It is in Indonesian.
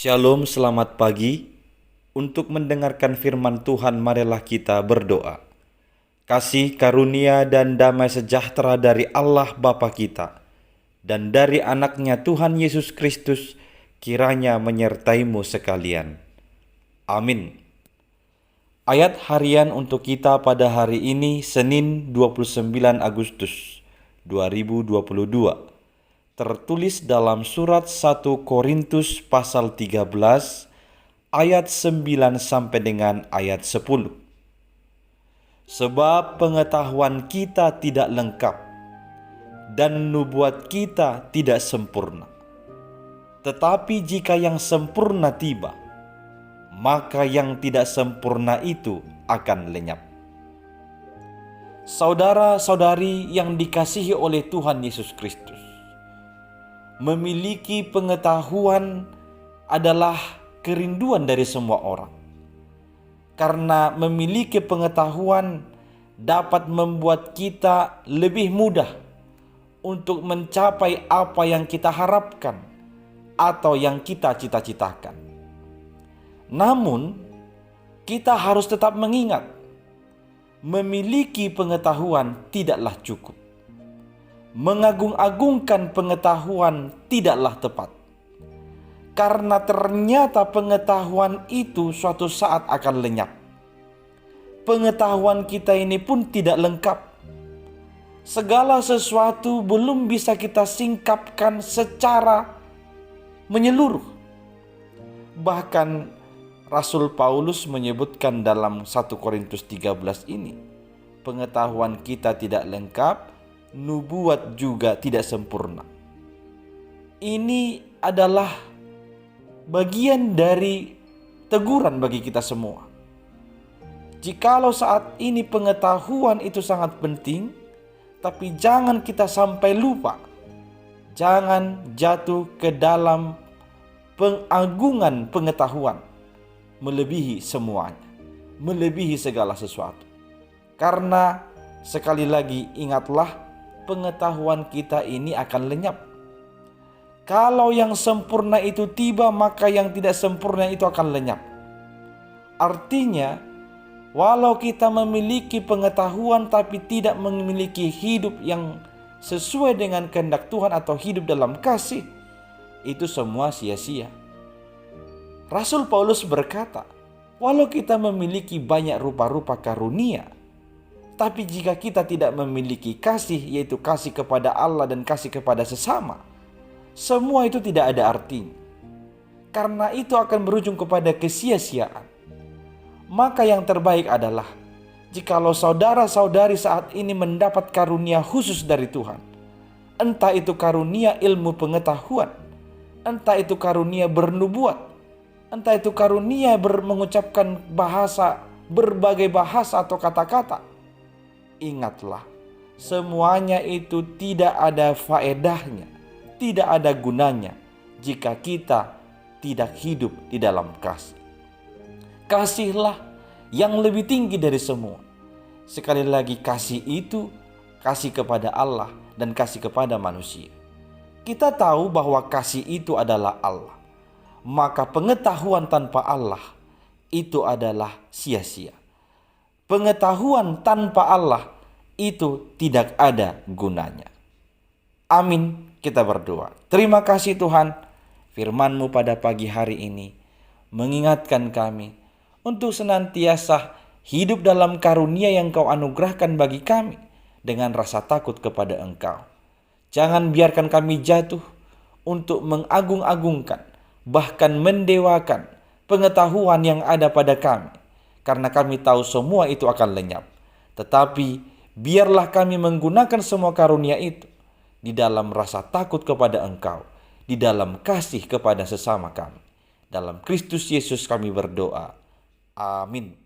Shalom, selamat pagi. Untuk mendengarkan firman Tuhan, marilah kita berdoa. Kasih karunia dan damai sejahtera dari Allah Bapa kita dan dari anaknya Tuhan Yesus Kristus kiranya menyertaimu sekalian. Amin. Ayat harian untuk kita pada hari ini Senin 29 Agustus 2022 tertulis dalam surat 1 Korintus pasal 13 ayat 9 sampai dengan ayat 10. Sebab pengetahuan kita tidak lengkap dan nubuat kita tidak sempurna. Tetapi jika yang sempurna tiba, maka yang tidak sempurna itu akan lenyap. Saudara-saudari yang dikasihi oleh Tuhan Yesus Kristus, memiliki pengetahuan adalah kerinduan dari semua orang. Karena memiliki pengetahuan dapat membuat kita lebih mudah untuk mencapai apa yang kita harapkan atau yang kita cita-citakan. Namun, kita harus tetap mengingat, memiliki pengetahuan tidaklah cukup. Mengagung-agungkan pengetahuan tidaklah tepat. Karena ternyata pengetahuan itu suatu saat akan lenyap. Pengetahuan kita ini pun tidak lengkap. Segala sesuatu belum bisa kita singkapkan secara menyeluruh. Bahkan Rasul Paulus menyebutkan dalam 1 Korintus 13 ini, pengetahuan kita tidak lengkap, nubuat juga tidak sempurna. Ini adalah bagian dari teguran bagi kita semua. Jikalau saat ini pengetahuan itu sangat penting, tapi jangan kita sampai lupa. Jangan jatuh ke dalam pengagungan pengetahuan melebihi semuanya, melebihi segala sesuatu. Karena sekali lagi ingatlah, pengetahuan kita ini akan lenyap. Kalau yang sempurna itu tiba, maka yang tidak sempurna itu akan lenyap. Artinya, walau kita memiliki pengetahuan tapi tidak memiliki hidup yang sesuai dengan kehendak Tuhan atau hidup dalam kasih, itu semua sia-sia. Rasul Paulus berkata, walau kita memiliki banyak rupa-rupa karunia, tapi jika kita tidak memiliki kasih, yaitu kasih kepada Allah dan kasih kepada sesama, semua itu tidak ada artinya. Karena itu akan berujung kepada kesia-siaan. Maka yang terbaik adalah, jikalau saudara-saudari saat ini mendapat karunia khusus dari Tuhan, entah itu karunia ilmu pengetahuan, entah itu karunia bernubuat, entah itu karunia mengucapkan berbagai bahasa atau kata-kata, ingatlah, semuanya itu tidak ada faedahnya, tidak ada gunanya jika kita tidak hidup di dalam kasih. Kasihlah yang lebih tinggi dari semua. Sekali lagi, kasih itu kasih kepada Allah dan kasih kepada manusia. Kita tahu bahwa kasih itu adalah Allah. Maka pengetahuan tanpa Allah itu adalah sia-sia. Pengetahuan tanpa Allah itu tidak ada gunanya. Amin. Kita berdoa. Terima kasih Tuhan, firman-Mu pada pagi hari ini mengingatkan kami untuk senantiasa hidup dalam karunia yang Kau anugerahkan bagi kami dengan rasa takut kepada Engkau. Jangan biarkan kami jatuh untuk mengagung-agungkan, bahkan mendewakan pengetahuan yang ada pada kami, karena kami tahu semua itu akan lenyap. Tetapi biarlah kami menggunakan semua karunia itu di dalam rasa takut kepada Engkau, di dalam kasih kepada sesama kami. Dalam Kristus Yesus kami berdoa. Amin.